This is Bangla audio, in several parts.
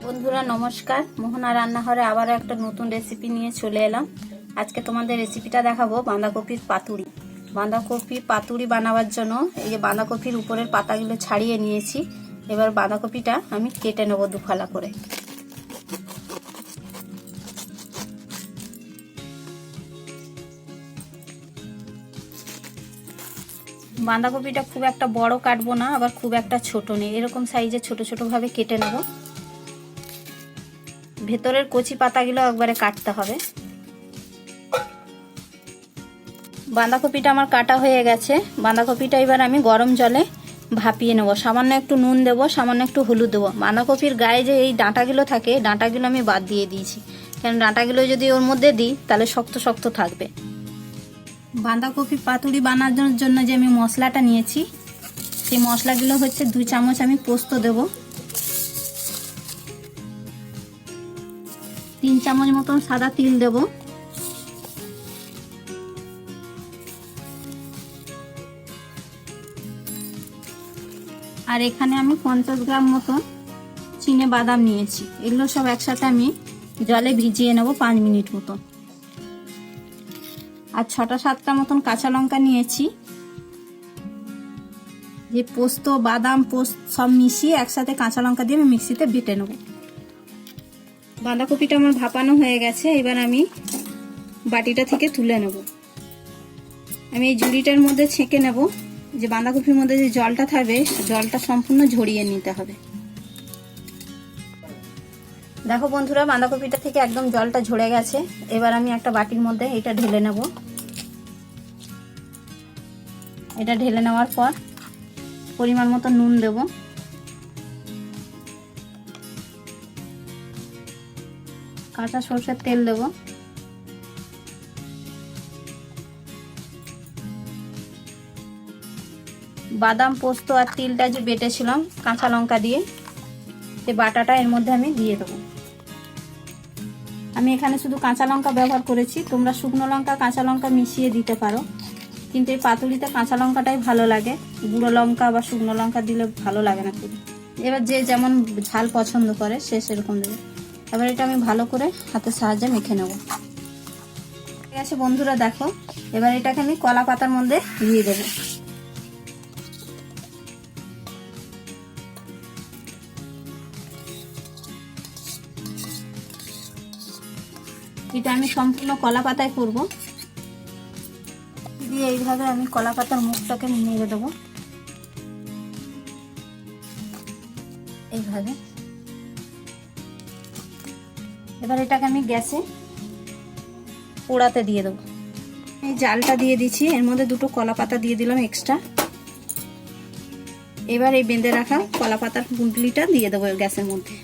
বন্ধুরা নমস্কার, মোহনা রান্নাঘরে আবারও একটা নতুন রেসিপি নিয়ে চলে এলাম। আজকে তোমাদের রেসিপিটা দেখাবো বাঁধাকপির পাতুরি। বাঁধাকপির পাতুরি বানাবার জন্য এই যে বাঁধাকপির উপরের পাতাগুলো ছাড়িয়ে নিয়েছি। এবার বাঁধাকপিটা আমি কেটে নেবো দুফালা করে। বাঁধাকপিটা খুব একটা বড় কাটবো না, আবার খুব একটা ছোট নেই, এরকম সাইজে ছোট ছোট ভাবে কেটে নেব। ভেতরের কচি পাতাগুলো একবারে কাটতে হবে। বাঁধাকপিটা আমার কাটা হয়ে গেছে। বাঁধাকপিটা এবার আমি গরম জলে ভাপিয়ে নেব। সামান্য একটু নুন দেব, সামান্য একটু হলুদ দেবো। বাঁধাকপির গায়ে যে এই ডাঁটাগুলো থাকে, ডাঁটাগুলো আমি বাদ দিয়ে দিয়েছি, কারণ ডাঁটাগুলো যদি ওর মধ্যে দিই তাহলে শক্ত শক্ত থাকবে। বাঁধাকপি পাতুরি বানানোর জন্য যে আমি মশলাটা নিয়েছি, সেই মশলাগুলো হচ্ছে 2 চামচ আমি পোস্ত দেব, 3 চামচ মতন সাদা তিল দেব, আর এখানে আমি 50 গ্রাম মতন চিনে বাদাম নিয়েছি। এগুলো সব একসাথে আমি জলে ভিজিয়ে নেব 5 মিনিট মতন। আর 6টা-7টা মতন কাঁচা লঙ্কা নিয়েছি। যে পোস্ত বাদাম সব মিশিয়ে একসাথে কাঁচা লঙ্কা দিয়ে আমি মিক্সিতে বেটে নেব। বাঁধাকপিটা আমার ভাপানো হয়ে গেছে। এবার আমি বাটিটা থেকে তুলে নেব। আমি এই ঝুড়িটার মধ্যে ছেঁকে নেব। যে বাঁধাকপির মধ্যে যে জলটা থাকবে, জলটা সম্পূর্ণ ঝরিয়ে নিতে হবে। দেখো বন্ধুরা, বাঁধাকপিটা থেকে একদম জলটা ঝরে গেছে। এবার আমি একটা বাটির মধ্যে এটা ঢেলে নেব। এটা ঢেলে নেওয়ার পর পরিমাণ মতো নুন দেব, কাঁচা সরষের তেল দেব, বাদাম পোস্ত আর তিলটা যে বেটেছিলাম কাঁচা লঙ্কা দিয়ে, সেই বাটাটা এর মধ্যে আমি দিয়ে দেবো। আমি এখানে শুধু কাঁচা লঙ্কা ব্যবহার করেছি, তোমরা শুকনো লঙ্কা কাঁচা লঙ্কা মিশিয়ে দিতে পারো, কিন্তু এই পাতুরিতে কাঁচা লঙ্কাটাই ভালো লাগে। গুঁড়ো লঙ্কা বা শুকনো লঙ্কা দিলে ভালো লাগে না খুব। এবার যে যেমন ঝাল পছন্দ করে সে সেরকম দেবে। এবার এটা আমি ভালো করে হাতের সাহায্যে মেখে নেব। ঠিক আছে বন্ধুরা, দেখো এবার এটাকে আমি কলা পাতার মধ্যে দিয়ে দেবো। এটা আমি সম্পূর্ণ কলা পাতায় করব। দিয়ে এইভাবে আমি কলা পাতার মুখটাকে নেড়ে দেবো এইভাবে। এবার এটাকে আমি গ্যাসে পোড়াতে দিয়ে দেবো। এই জালটা দিয়ে দিচ্ছি, এর মধ্যে 2টো কলা পাতা দিয়ে দিলাম এক্সট্রা। এবার এই বেঁধে রাখা কলা পাতার পুঁটলিটা দিয়ে দেবো গ্যাসের মধ্যে।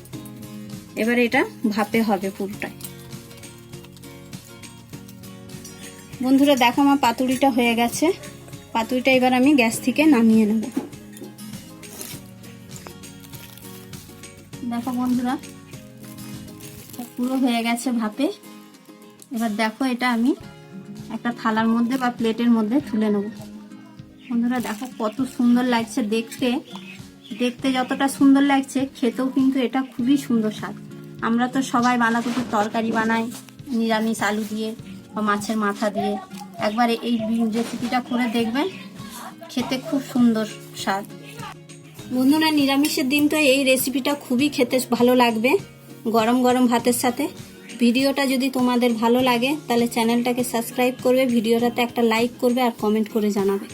এবার এটা ভাপে হবে পুরোটাই। বন্ধুরা দেখো আমার পাতুরিটা হয়ে গেছে। পাতুরিটা এবার আমি গ্যাস থেকে নামিয়ে নেব। দেখো বন্ধুরা পুরো হয়ে গেছে ভাপে। এবার দেখো এটা আমি একটা থালার মধ্যে বা প্লেটের মধ্যে তুলে নেব। বন্ধুরা দেখো কত সুন্দর লাগছে দেখতে। দেখতে যতটা সুন্দর লাগছে, খেতেও কিন্তু এটা খুবই সুন্দর স্বাদ। আমরা তো সবাই বাঁধাকপির তরকারি বানাই নিরামিষ আলু দিয়ে বা মাছের মাথা দিয়ে। একবার এই রেসিপিটা করে দেখবেন, খেতে খুব সুন্দর স্বাদ। বন্ধুরা নিরামিষের দিন তো এই রেসিপিটা খুবই খেতে ভালো লাগবে গরম গরম ভাতের সাথে। ভিডিওটা যদি তোমাদের ভালো লাগে তাহলে চ্যানেলটাকে সাবস্ক্রাইব করবে, ভিডিওটাতে একটা লাইক করবে আর কমেন্ট করে জানাবে।